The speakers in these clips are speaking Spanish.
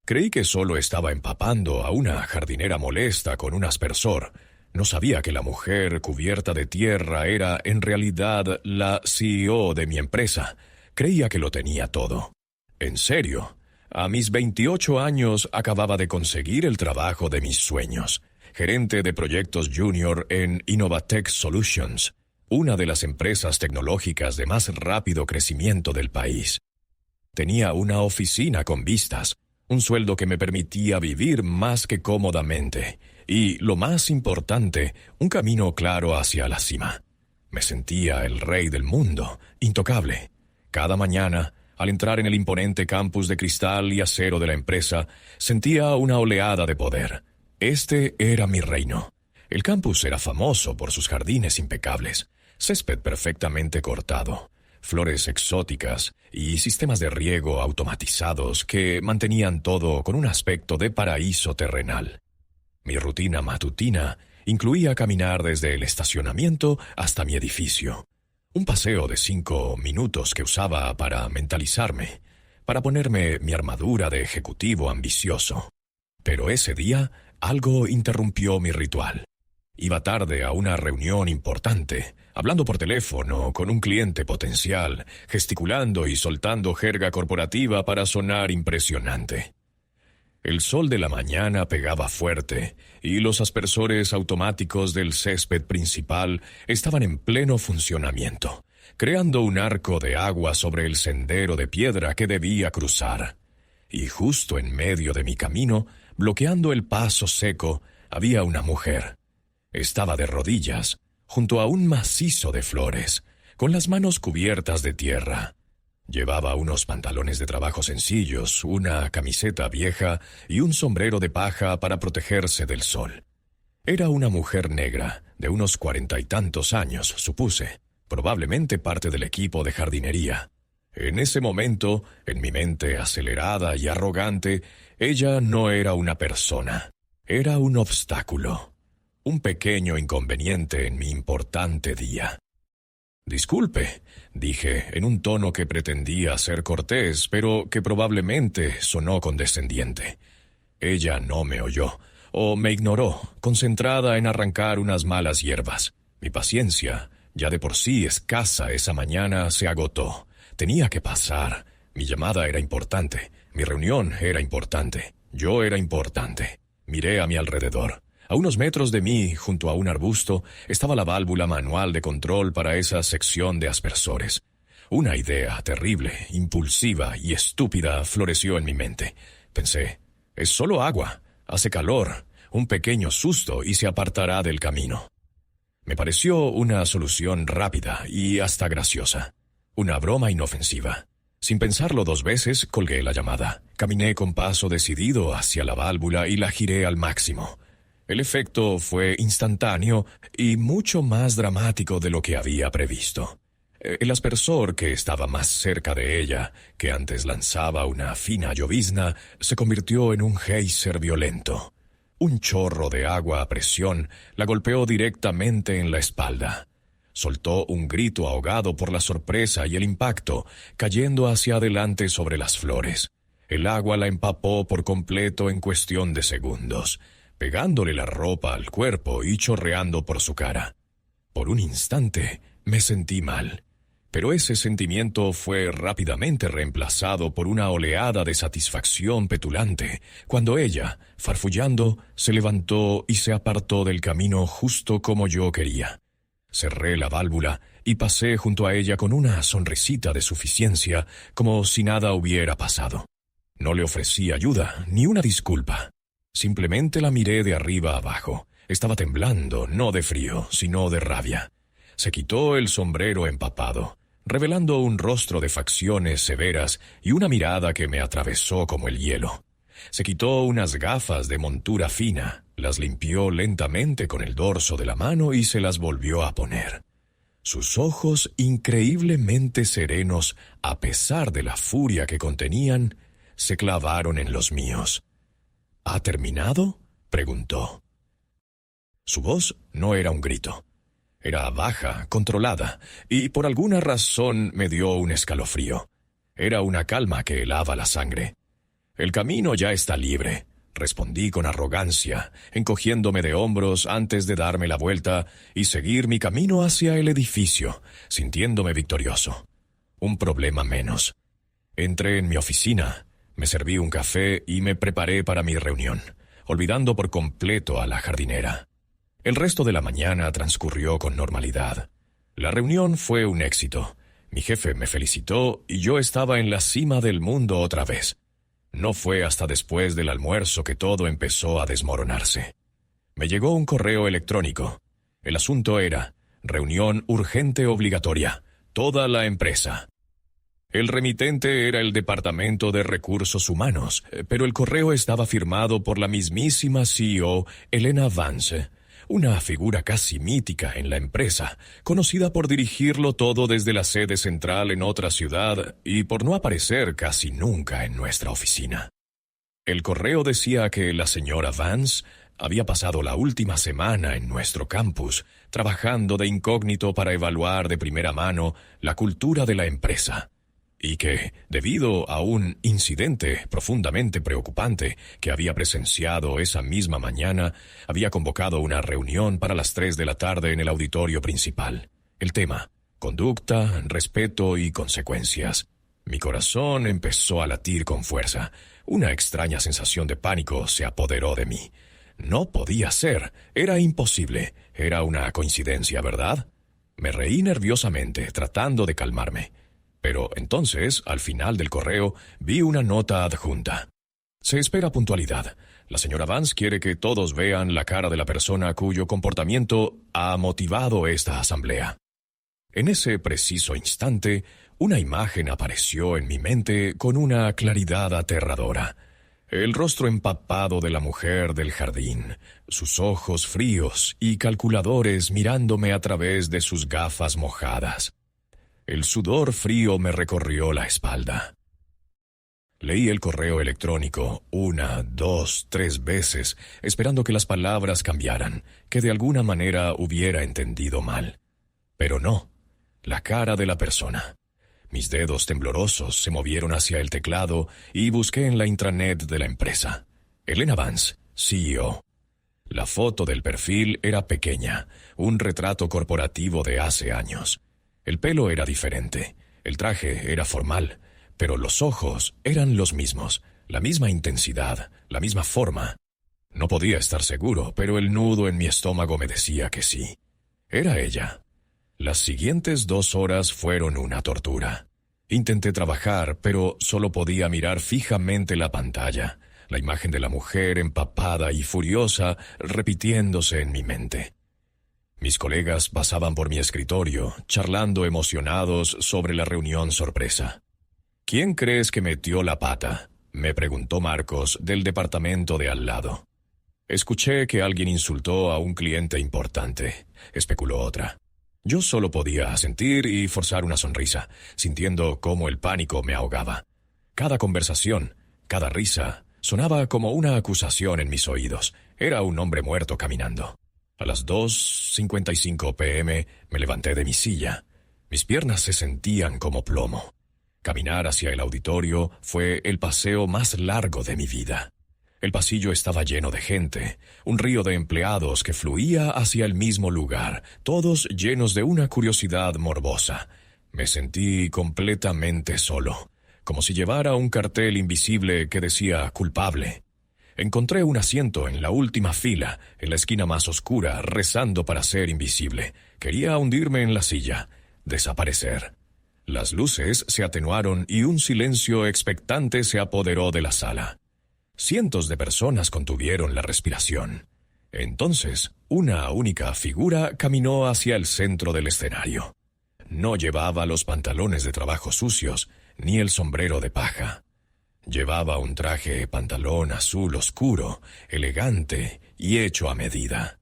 Creí que solo estaba empapando a una jardinera molesta con un aspersor. No sabía que la mujer cubierta de tierra era, en realidad, la CEO de mi empresa. Creía que lo tenía todo. En serio, a mis 28 años acababa de conseguir el trabajo de mis sueños. Gerente de proyectos junior en Innovatech Solutions, una de las empresas tecnológicas de más rápido crecimiento del país. Tenía una oficina con vistas, un sueldo que me permitía vivir más que cómodamente y, lo más importante, un camino claro hacia la cima. Me sentía el rey del mundo, intocable. Cada mañana, al entrar en el imponente campus de cristal y acero de la empresa, sentía una oleada de poder. Este era mi reino. El campus era famoso por sus jardines impecables, césped perfectamente cortado, flores exóticas y sistemas de riego automatizados que mantenían todo con un aspecto de paraíso terrenal. Mi rutina matutina incluía caminar desde el estacionamiento hasta mi edificio. Un paseo de 5 minutos que usaba para mentalizarme, para ponerme mi armadura de ejecutivo ambicioso. Pero ese día, algo interrumpió mi ritual. Iba tarde a una reunión importante, hablando por teléfono con un cliente potencial, gesticulando y soltando jerga corporativa para sonar impresionante. El sol de la mañana pegaba fuerte y los aspersores automáticos del césped principal estaban en pleno funcionamiento, creando un arco de agua sobre el sendero de piedra que debía cruzar. Y justo en medio de mi camino, bloqueando el paso seco, había una mujer. Estaba de rodillas, junto a un macizo de flores, con las manos cubiertas de tierra. Llevaba unos pantalones de trabajo sencillos, una camiseta vieja y un sombrero de paja para protegerse del sol. Era una mujer negra, de unos 40 y tantos años, supuse, probablemente parte del equipo de jardinería. En ese momento, en mi mente acelerada y arrogante, ella no era una persona, era un obstáculo, un pequeño inconveniente en mi importante día. «Disculpe», dije en un tono que pretendía ser cortés, pero que probablemente sonó condescendiente. Ella no me oyó, o me ignoró, concentrada en arrancar unas malas hierbas. Mi paciencia, ya de por sí escasa esa mañana, se agotó. Tenía que pasar. Mi llamada era importante. Mi reunión era importante. Yo era importante. Miré a mi alrededor. A unos metros de mí, junto a un arbusto, estaba la válvula manual de control para esa sección de aspersores. Una idea terrible, impulsiva y estúpida floreció en mi mente. Pensé, es solo agua, hace calor, un pequeño susto y se apartará del camino. Me pareció una solución rápida y hasta graciosa. Una broma inofensiva. Sin pensarlo 2 veces, colgué la llamada. Caminé con paso decidido hacia la válvula y la giré al máximo. El efecto fue instantáneo y mucho más dramático de lo que había previsto. El aspersor, que estaba más cerca de ella, que antes lanzaba una fina llovizna, se convirtió en un geyser violento. Un chorro de agua a presión la golpeó directamente en la espalda. Soltó un grito ahogado por la sorpresa y el impacto, cayendo hacia adelante sobre las flores. El agua la empapó por completo en cuestión de segundos, pegándole la ropa al cuerpo y chorreando por su cara. Por un instante me sentí mal, pero ese sentimiento fue rápidamente reemplazado por una oleada de satisfacción petulante, cuando ella, farfullando, se levantó y se apartó del camino justo como yo quería. Cerré la válvula y pasé junto a ella con una sonrisita de suficiencia, como si nada hubiera pasado. No le ofrecí ayuda ni una disculpa. Simplemente la miré de arriba abajo. Estaba temblando, no de frío, sino de rabia. Se quitó el sombrero empapado, revelando un rostro de facciones severas y una mirada que me atravesó como el hielo. Se quitó unas gafas de montura fina, las limpió lentamente con el dorso de la mano y se las volvió a poner. Sus ojos, increíblemente serenos, a pesar de la furia que contenían, se clavaron en los míos. ¿Ha terminado?, preguntó. Su voz no era un grito. Era baja, controlada, y por alguna razón me dio un escalofrío. Era una calma que helaba la sangre. El camino ya está libre, respondí con arrogancia, encogiéndome de hombros antes de darme la vuelta y seguir mi camino hacia el edificio, sintiéndome victorioso. Un problema menos. Entré en mi oficina, me serví un café y me preparé para mi reunión, olvidando por completo a la jardinera. El resto de la mañana transcurrió con normalidad. La reunión fue un éxito. Mi jefe me felicitó y yo estaba en la cima del mundo otra vez. No fue hasta después del almuerzo que todo empezó a desmoronarse. Me llegó un correo electrónico. El asunto era: reunión urgente obligatoria, toda la empresa. El remitente era el Departamento de Recursos Humanos, pero el correo estaba firmado por la mismísima CEO, Elena Vance, una figura casi mítica en la empresa, conocida por dirigirlo todo desde la sede central en otra ciudad y por no aparecer casi nunca en nuestra oficina. El correo decía que la señora Vance había pasado la última semana en nuestro campus, trabajando de incógnito para evaluar de primera mano la cultura de la empresa, y que, debido a un incidente profundamente preocupante que había presenciado esa misma mañana, había convocado una reunión para las 3 de la tarde en el auditorio principal. El tema: conducta, respeto y consecuencias. Mi corazón empezó a latir con fuerza. Una extraña sensación de pánico se apoderó de mí. No podía ser, era imposible, era una coincidencia, ¿verdad? Me reí nerviosamente, tratando de calmarme. Pero entonces, al final del correo, vi una nota adjunta. Se espera puntualidad. La señora Vance quiere que todos vean la cara de la persona cuyo comportamiento ha motivado esta asamblea. En ese preciso instante, una imagen apareció en mi mente con una claridad aterradora. El rostro empapado de la mujer del jardín, sus ojos fríos y calculadores mirándome a través de sus gafas mojadas. El sudor frío me recorrió la espalda. Leí el correo electrónico 1, 2, 3 veces, esperando que las palabras cambiaran, que de alguna manera hubiera entendido mal. Pero no, la cara de la persona. Mis dedos temblorosos se movieron hacia el teclado y busqué en la intranet de la empresa. Elena Vance, CEO. La foto del perfil era pequeña, un retrato corporativo de hace años. El pelo era diferente, el traje era formal, pero los ojos eran los mismos, la misma intensidad, la misma forma. No podía estar seguro, pero el nudo en mi estómago me decía que sí. Era ella. Las siguientes 2 horas fueron una tortura. Intenté trabajar, pero solo podía mirar fijamente la pantalla, la imagen de la mujer empapada y furiosa repitiéndose en mi mente. Mis colegas pasaban por mi escritorio, charlando emocionados sobre la reunión sorpresa. ¿Quién crees que metió la pata?, me preguntó Marcos del departamento de al lado. Escuché que alguien insultó a un cliente importante, especuló otra. Yo solo podía asentir y forzar una sonrisa, sintiendo cómo el pánico me ahogaba. Cada conversación, cada risa, sonaba como una acusación en mis oídos. Era un hombre muerto caminando. A las 2:55 p.m. me levanté de mi silla. Mis piernas se sentían como plomo. Caminar hacia el auditorio fue el paseo más largo de mi vida. El pasillo estaba lleno de gente, un río de empleados que fluía hacia el mismo lugar, todos llenos de una curiosidad morbosa. Me sentí completamente solo, como si llevara un cartel invisible que decía culpable. Encontré un asiento en la última fila, en la esquina más oscura, rezando para ser invisible. Quería hundirme en la silla, desaparecer. Las luces se atenuaron y un silencio expectante se apoderó de la sala. Cientos de personas contuvieron la respiración. Entonces, una única figura caminó hacia el centro del escenario. No llevaba los pantalones de trabajo sucios, ni el sombrero de paja. Llevaba un traje pantalón azul oscuro, elegante y hecho a medida.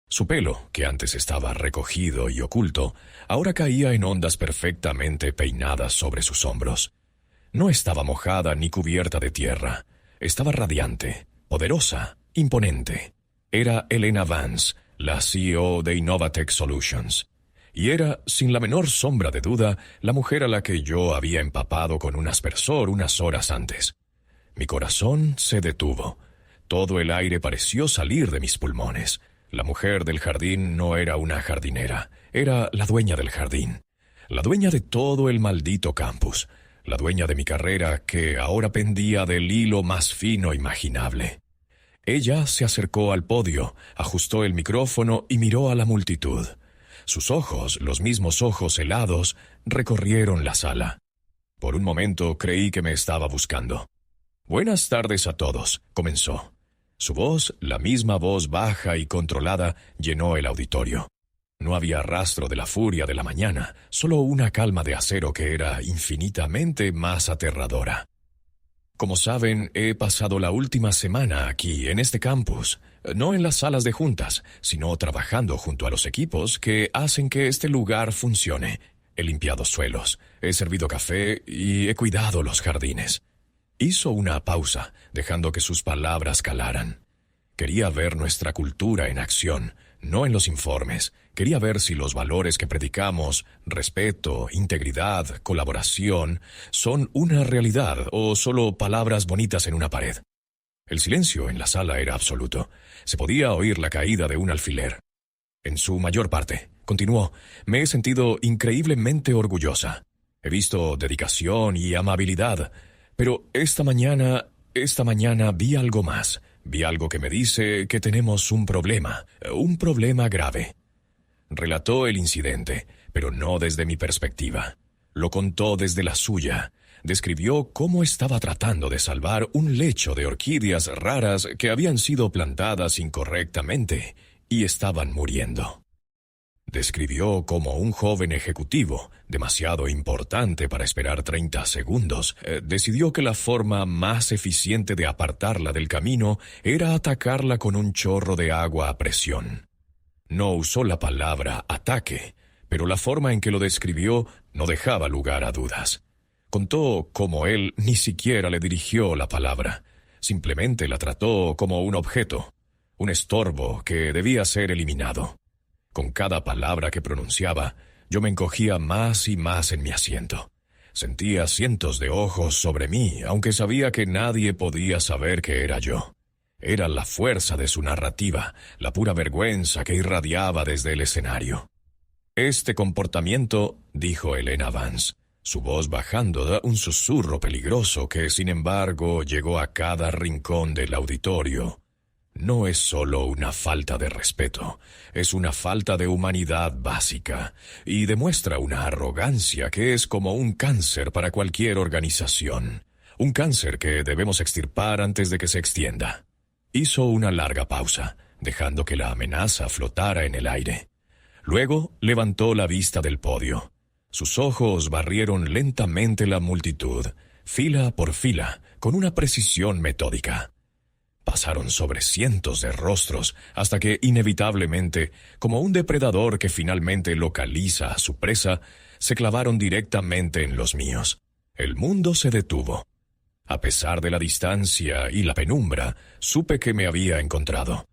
Su pelo, que antes estaba recogido y oculto, ahora caía en ondas perfectamente peinadas sobre sus hombros. No estaba mojada ni cubierta de tierra. Estaba radiante, poderosa, imponente. Era Elena Vance, la CEO de Innovatech Solutions. Y era, sin la menor sombra de duda, la mujer a la que yo había empapado con un aspersor unas horas antes. Mi corazón se detuvo. Todo el aire pareció salir de mis pulmones. La mujer del jardín no era una jardinera, era la dueña del jardín. La dueña de todo el maldito campus. La dueña de mi carrera que ahora pendía del hilo más fino imaginable. Ella se acercó al podio, ajustó el micrófono y miró a la multitud. Sus ojos, los mismos ojos helados, recorrieron la sala. Por un momento creí que me estaba buscando. «Buenas tardes a todos», comenzó. Su voz, la misma voz baja y controlada, llenó el auditorio. No había rastro de la furia de la mañana, solo una calma de acero que era infinitamente más aterradora. Como saben, he pasado la última semana aquí, en este campus, no en las salas de juntas, sino trabajando junto a los equipos que hacen que este lugar funcione. He limpiado suelos, he servido café y he cuidado los jardines. Hizo una pausa, dejando que sus palabras calaran. Quería ver nuestra cultura en acción, no en los informes. Quería ver si los valores que predicamos, respeto, integridad, colaboración, son una realidad o solo palabras bonitas en una pared. El silencio en la sala era absoluto. Se podía oír la caída de un alfiler. En su mayor parte, continuó, me he sentido increíblemente orgullosa. He visto dedicación y amabilidad, pero esta mañana vi algo más. Vi algo que me dice que tenemos un problema grave. Relató el incidente, pero no desde mi perspectiva. Lo contó desde la suya. Describió cómo estaba tratando de salvar un lecho de orquídeas raras que habían sido plantadas incorrectamente y estaban muriendo. Describió cómo un joven ejecutivo, demasiado importante para esperar 30 segundos, decidió que la forma más eficiente de apartarla del camino era atacarla con un chorro de agua a presión. No usó la palabra ataque, pero la forma en que lo describió no dejaba lugar a dudas. Contó cómo él ni siquiera le dirigió la palabra, simplemente la trató como un objeto, un estorbo que debía ser eliminado. Con cada palabra que pronunciaba, yo me encogía más y más en mi asiento. Sentía cientos de ojos sobre mí, aunque sabía que nadie podía saber que era yo. Era la fuerza de su narrativa, la pura vergüenza que irradiaba desde el escenario. Este comportamiento, dijo Elena Vance, su voz bajando da un susurro peligroso que, sin embargo, llegó a cada rincón del auditorio. No es solo una falta de respeto, es una falta de humanidad básica y demuestra una arrogancia que es como un cáncer para cualquier organización, un cáncer que debemos extirpar antes de que se extienda. Hizo una larga pausa, dejando que la amenaza flotara en el aire. Luego levantó la vista del podio. Sus ojos barrieron lentamente la multitud, fila por fila, con una precisión metódica. Pasaron sobre cientos de rostros hasta que, inevitablemente, como un depredador que finalmente localiza a su presa, se clavaron directamente en los míos. El mundo se detuvo. A pesar de la distancia y la penumbra, supe que me había encontrado.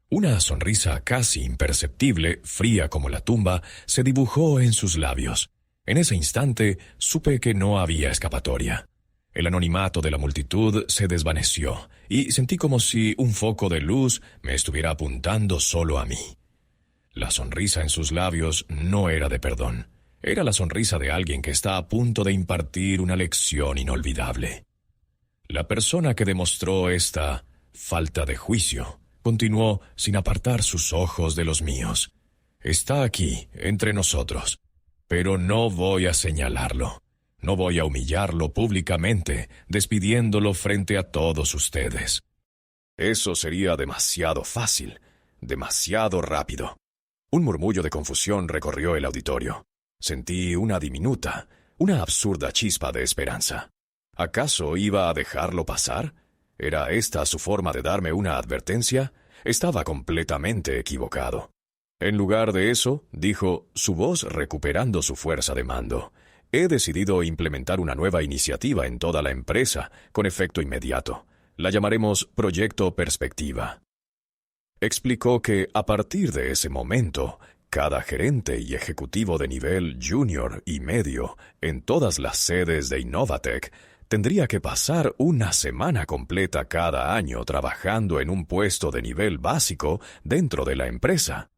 Una sonrisa casi imperceptible, fría como la tumba, se dibujó en sus labios. En ese instante, supe que no había escapatoria. El anonimato de la multitud se desvaneció y sentí como si un foco de luz me estuviera apuntando solo a mí. La sonrisa en sus labios no era de perdón. Era la sonrisa de alguien que está a punto de impartir una lección inolvidable. La persona que demostró esta falta de juicio continuó sin apartar sus ojos de los míos. Está aquí, entre nosotros, pero no voy a señalarlo. No voy a humillarlo públicamente, despidiéndolo frente a todos ustedes. Eso sería demasiado fácil, demasiado rápido. Un murmullo de confusión recorrió el auditorio. Sentí una diminuta, una absurda chispa de esperanza. ¿Acaso iba a dejarlo pasar? ¿Era esta su forma de darme una advertencia? Estaba completamente equivocado. En lugar de eso, dijo, su voz recuperando su fuerza de mando, he decidido implementar una nueva iniciativa en toda la empresa, con efecto inmediato. La llamaremos Proyecto Perspectiva. Explicó que, a partir de ese momento, cada gerente y ejecutivo de nivel junior y medio en todas las sedes de Innovatec tendría que pasar una semana completa cada año trabajando en un puesto de nivel básico dentro de la empresa.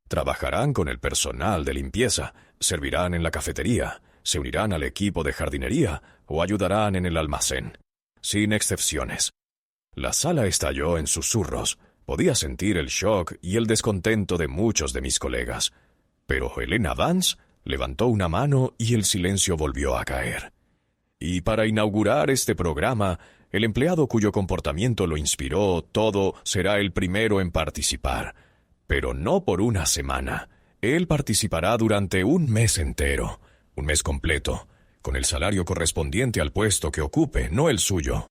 Trabajarán con el personal de limpieza, servirán en la cafetería, se unirán al equipo de jardinería o ayudarán en el almacén. Sin excepciones. La sala estalló en susurros. Podía sentir el shock y el descontento de muchos de mis colegas. Pero Helena Vance levantó una mano y el silencio volvió a caer. Y para inaugurar este programa, el empleado cuyo comportamiento lo inspiró todo será el primero en participar. Pero no por una semana. Él participará durante un mes entero, un mes completo, con el salario correspondiente al puesto que ocupe, no el suyo.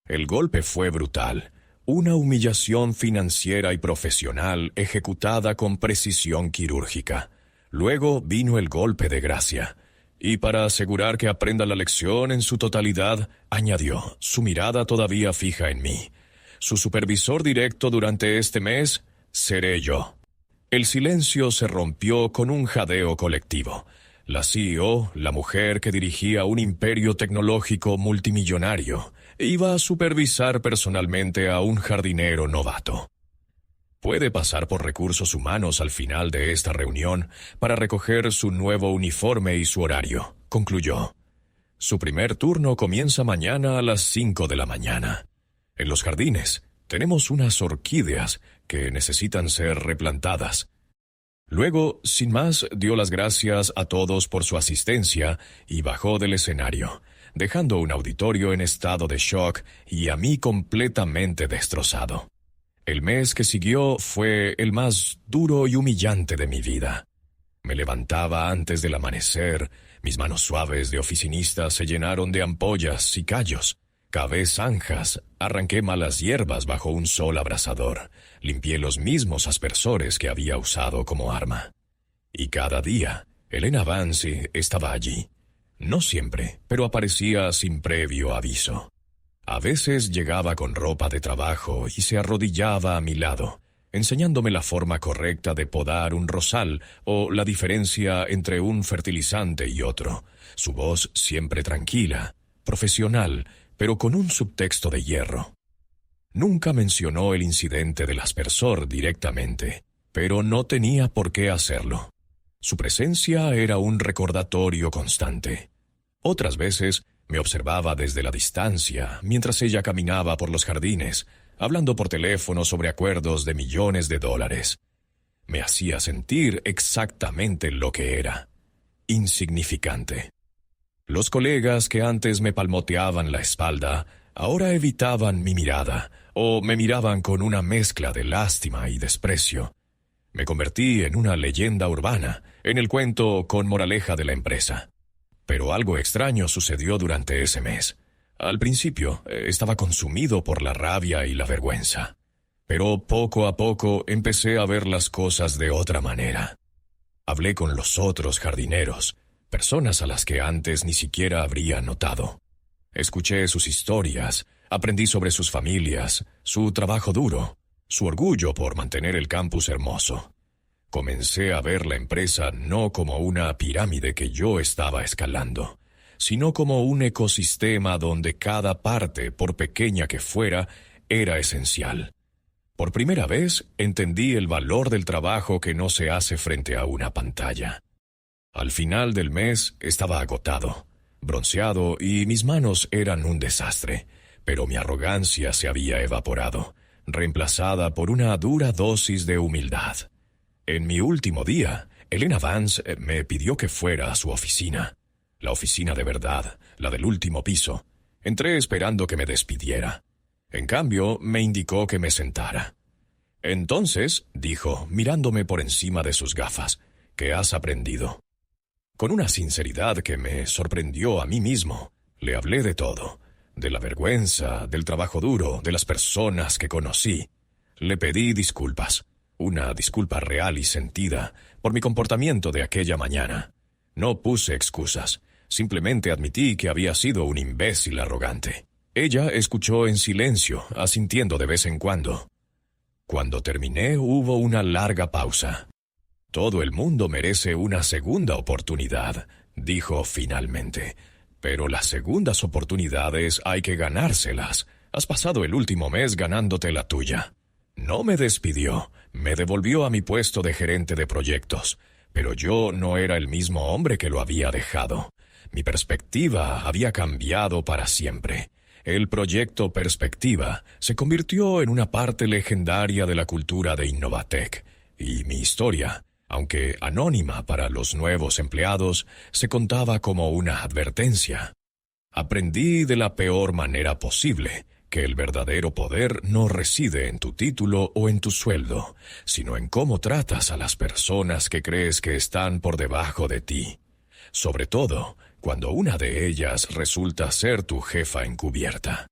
El golpe fue brutal. Una humillación financiera y profesional ejecutada con precisión quirúrgica. Luego vino el golpe de gracia. Y para asegurar que aprenda la lección en su totalidad, añadió, su mirada todavía fija en mí. Su supervisor directo durante este mes seré yo. El silencio se rompió con un jadeo colectivo. La CEO, la mujer que dirigía un imperio tecnológico multimillonario, iba a supervisar personalmente a un jardinero novato. Puede pasar por recursos humanos al final de esta reunión para recoger su nuevo uniforme y su horario, concluyó. Su primer turno comienza mañana a las 5 de la mañana. En los jardines tenemos unas orquídeas que necesitan ser replantadas. Luego, sin más, dio las gracias a todos por su asistencia y bajó del escenario, dejando un auditorio en estado de shock y a mí completamente destrozado. El mes que siguió fue el más duro y humillante de mi vida. Me levantaba antes del amanecer, mis manos suaves de oficinista se llenaron de ampollas y callos. Cavé zanjas, arranqué malas hierbas bajo un sol abrasador, limpié los mismos aspersores que había usado como arma. Y cada día, Helena Vance estaba allí. No siempre, pero aparecía sin previo aviso. A veces llegaba con ropa de trabajo y se arrodillaba a mi lado, enseñándome la forma correcta de podar un rosal o la diferencia entre un fertilizante y otro. Su voz siempre tranquila, profesional, pero con un subtexto de hierro. Nunca mencionó el incidente del aspersor directamente, pero no tenía por qué hacerlo. Su presencia era un recordatorio constante. Otras veces me observaba desde la distancia mientras ella caminaba por los jardines, hablando por teléfono sobre acuerdos de millones de dólares. Me hacía sentir exactamente lo que era: insignificante. Los colegas que antes me palmoteaban la espalda, ahora evitaban mi mirada, o me miraban con una mezcla de lástima y desprecio. Me convertí en una leyenda urbana, en el cuento con moraleja de la empresa. Pero algo extraño sucedió durante ese mes. Al principio, estaba consumido por la rabia y la vergüenza. Pero poco a poco empecé a ver las cosas de otra manera. Hablé con los otros jardineros, personas a las que antes ni siquiera habría notado. Escuché sus historias, aprendí sobre sus familias, su trabajo duro, su orgullo por mantener el campus hermoso. Comencé a ver la empresa no como una pirámide que yo estaba escalando, sino como un ecosistema donde cada parte, por pequeña que fuera, era esencial. Por primera vez entendí el valor del trabajo que no se hace frente a una pantalla. Al final del mes estaba agotado, bronceado y mis manos eran un desastre, pero mi arrogancia se había evaporado, reemplazada por una dura dosis de humildad. En mi último día, Helena Vance me pidió que fuera a su oficina. La oficina de verdad, la del último piso. Entré esperando que me despidiera. En cambio, me indicó que me sentara. Entonces, dijo, mirándome por encima de sus gafas, ¿qué has aprendido? Con una sinceridad que me sorprendió a mí mismo, le hablé de todo, de la vergüenza, del trabajo duro, de las personas que conocí. Le pedí disculpas, una disculpa real y sentida, por mi comportamiento de aquella mañana. No puse excusas, simplemente admití que había sido un imbécil arrogante. Ella escuchó en silencio, asintiendo de vez en cuando. Cuando terminé, hubo una larga pausa. Todo el mundo merece una segunda oportunidad, dijo finalmente. Pero las segundas oportunidades hay que ganárselas. Has pasado el último mes ganándote la tuya. No me despidió, me devolvió a mi puesto de gerente de proyectos, pero yo no era el mismo hombre que lo había dejado. Mi perspectiva había cambiado para siempre. El proyecto Perspectiva se convirtió en una parte legendaria de la cultura de Innovatec, y mi historia, aunque anónima para los nuevos empleados, se contaba como una advertencia. Aprendí de la peor manera posible que el verdadero poder no reside en tu título o en tu sueldo, sino en cómo tratas a las personas que crees que están por debajo de ti. Sobre todo, cuando una de ellas resulta ser tu jefa encubierta.